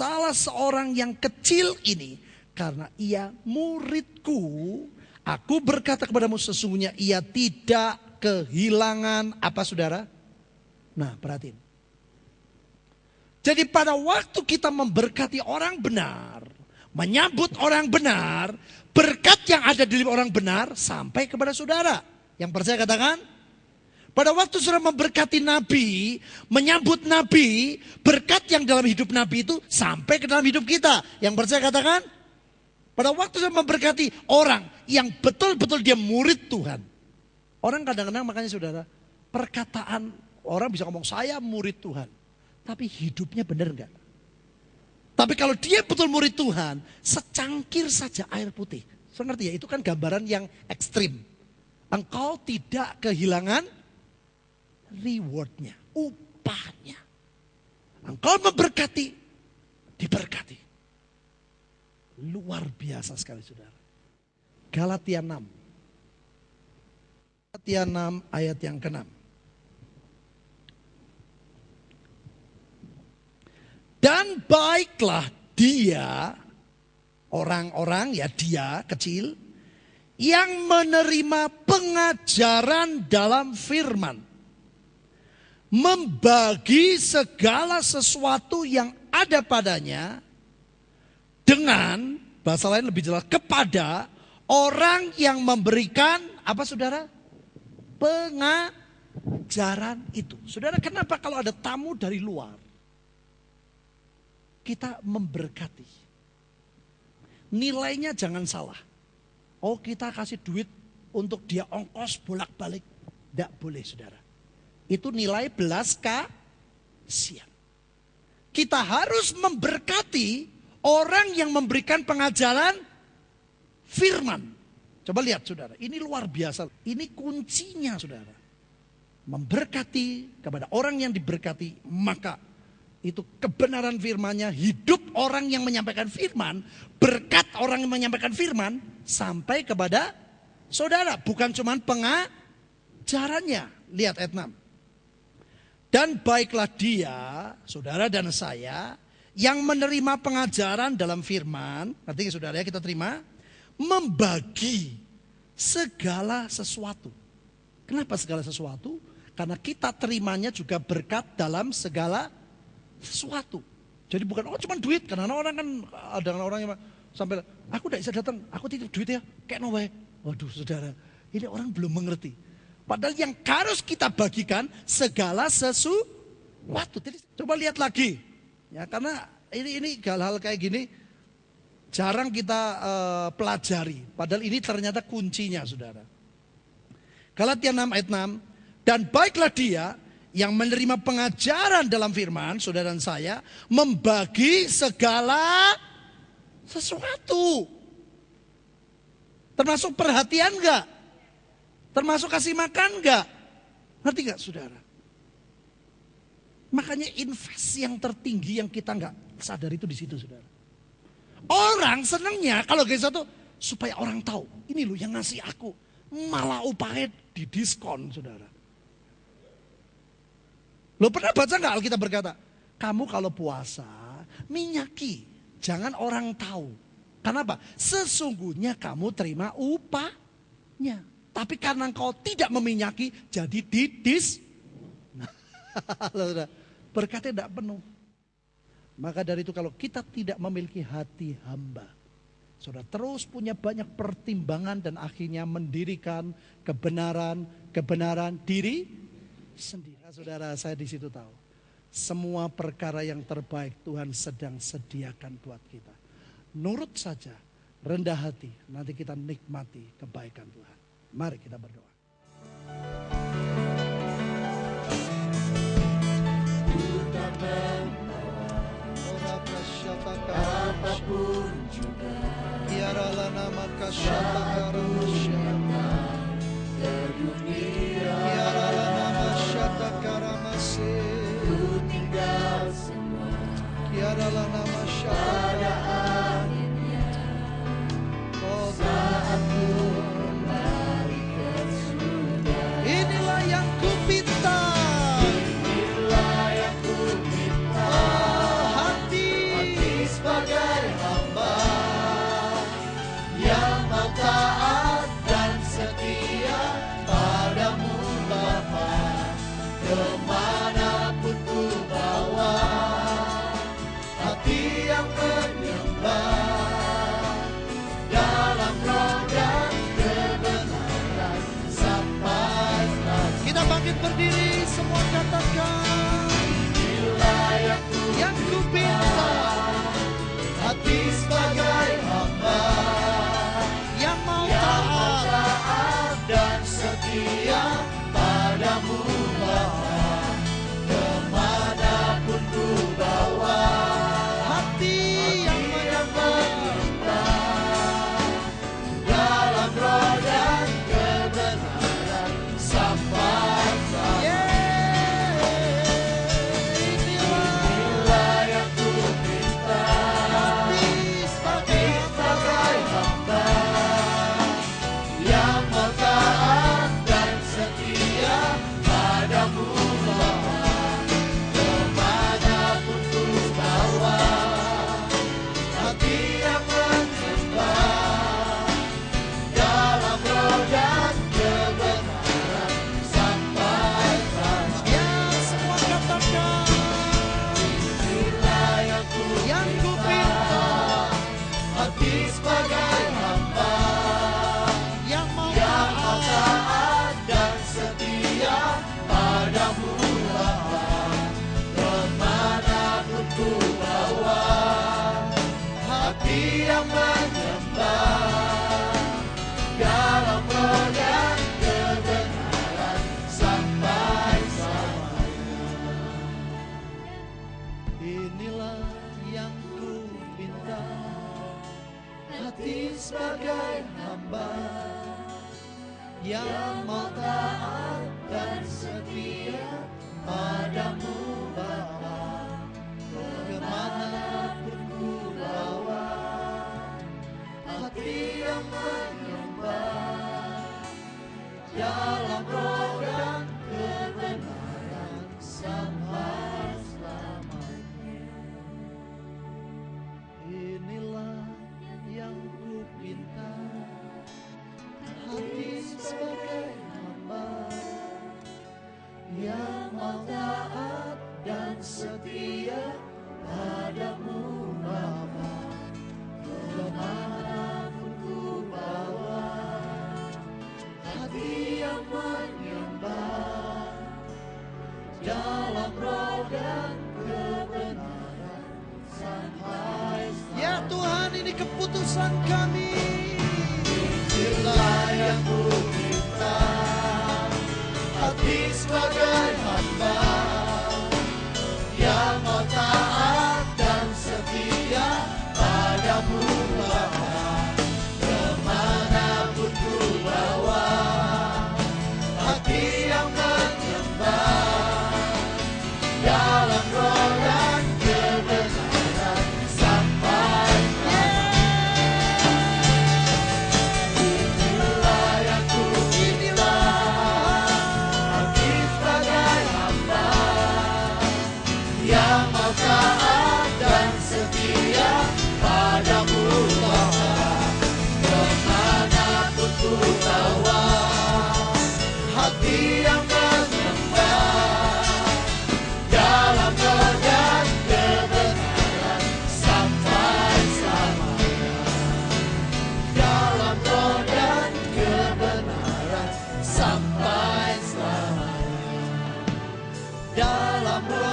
salah seorang yang kecil ini, karena ia muridku, aku berkata kepadamu sesungguhnya ia tidak kehilangan apa saudara? Nah perhatiin. Jadi pada waktu kita memberkati orang benar, menyambut orang benar, berkat yang ada di orang benar sampai kepada saudara. Yang percaya katakan. Pada waktu saudara memberkati nabi, menyambut nabi, berkat yang dalam hidup nabi itu sampai ke dalam hidup kita. Yang percaya katakan. Pada waktu saudara memberkati orang yang betul-betul dia murid Tuhan. Orang kadang-kadang makanya saudara, perkataan orang bisa ngomong saya murid Tuhan. Tapi hidupnya benar enggak? Tapi kalau dia betul murid Tuhan, secangkir saja air putih. Saudara ngerti ya, itu kan gambaran yang ekstrim. Engkau tidak kehilangan rewardnya, upahnya. Engkau memberkati, diberkati. Luar biasa sekali saudara. Galatia 6. Galatia 6 ayat yang ke-6. Dan baiklah dia, orang-orang ya dia kecil, yang menerima pengajaran dalam firman. Membagi segala sesuatu yang ada padanya dengan, bahasa lain lebih jelas, kepada orang yang memberikan, apa saudara? Pengajaran itu. Saudara, kenapa kalau ada tamu dari luar, kita memberkati. Nilainya jangan salah. Oh kita kasih duit untuk dia ongkos bolak-balik. Tidak boleh saudara. Itu nilai belas kasihan. Kita harus memberkati orang yang memberikan pengajaran firman. Coba lihat saudara, ini luar biasa. Ini kuncinya saudara. Memberkati kepada orang yang diberkati, maka itu kebenaran firman-Nya, hidup orang yang menyampaikan firman, berkat orang yang menyampaikan firman sampai kepada saudara. Bukan cuma pengajarannya. Lihat ayat 6. Dan baiklah dia, saudara dan saya, yang menerima pengajaran dalam firman, nanti saudara ya kita terima, membagi segala sesuatu. Kenapa segala sesuatu? Karena kita terimanya juga berkat dalam segala sesuatu. Jadi bukan cuma duit, karena orang kan ada orang yang sampai aku tidak bisa datang, aku titip duit ya, kayak nowe. Waduh saudara, ini orang belum mengerti. Padahal yang harus kita bagikan segala sesuatu. Jadi coba lihat lagi, ya karena ini hal-hal kayak gini jarang kita pelajari. Padahal ini ternyata kuncinya saudara. Galatia 6 ayat 6, dan baiklah dia yang menerima pengajaran dalam firman, saudara dan saya, membagi segala sesuatu. Termasuk perhatian enggak? Termasuk kasih makan enggak? Ngerti enggak saudara? Makanya investasi yang tertinggi yang kita enggak sadar itu di situ saudara. Orang senangnya kalau kayak satu supaya orang tahu, ini loh yang ngasih aku. Malah upahnya didiskon saudara. Lo pernah baca nggak Alkitab berkata, kamu kalau puasa minyaki, jangan orang tahu. Kenapa? Sesungguhnya kamu terima upahnya. Tapi karena engkau tidak meminyaki, jadi didis. Nah, berkatnya tidak penuh. Maka dari itu kalau kita tidak memiliki hati hamba, saudara terus punya banyak pertimbangan dan akhirnya mendirikan kebenaran diri sendiri. Saudara, saya di situ tahu semua perkara yang terbaik Tuhan sedang sediakan buat kita. Nurut saja, rendah hati, nanti kita nikmati kebaikan Tuhan. Mari kita berdoa. Apapun juga, biarlah nama kasih biarlah nama syata karamase, ku tinggal semua, biarlah nama syata akhirnya, saat ku kembali ke surga. Inilah yang ku pinta, inilah yang ku minta, hati berdiri semua katakan, yang ku pinta, hati sebagai hamba yang mau yang taat, taat dan setia padamu Bapa, kemanapun ku bawa. hati yang menyembah dalam roh dan kebenaran sampai inilah yang ku minta, hati sebagai hamba yang mau taat dan setia padamu Bapa, kemanapun ku bawa. Hati yang menyembah dalam roh dan kebenaran sampai ya semua katakan, inilah yang ku yang ku pinta, hati sebagai hamba yang mau yang mau taat, taat dan setia padamu Bapa, kemanapun ku bawa. Hati yang menyembah dalam roh dan kebenaran sampai selamanya. inilah yang ku pinta, Hati sebagai hamba yang mau taat dan setia padamu Bapa, kemanapun ku bawa. Hati yang menyembah dalam roh dan kebenaran sampai selamanya. inilah yang ku pinta, Hati sebagai hamba yang mau taat dan setia padamu Bapa, kemanapun ku bawa. Hati yang menyembah dalam roh dan kebenaran sampai ya Tuhan, ini keputusan kami. inilah yang ku minta, hati sebagai hamba yang mau taat dan setia padamu Bapa, kemanapun ku bawa. Hati yang menyembah dalam roh dan kebenaran sampai inilah yang ku minta, hati sebagai hamba yang mau taat dan setia padamu Bapa, kemanapun ku bawa. Hati yang menyembah dalam roh dan kebenaran sampai selamanya. Dalam roh dan kebenaran sampai selamanya. Dalam roh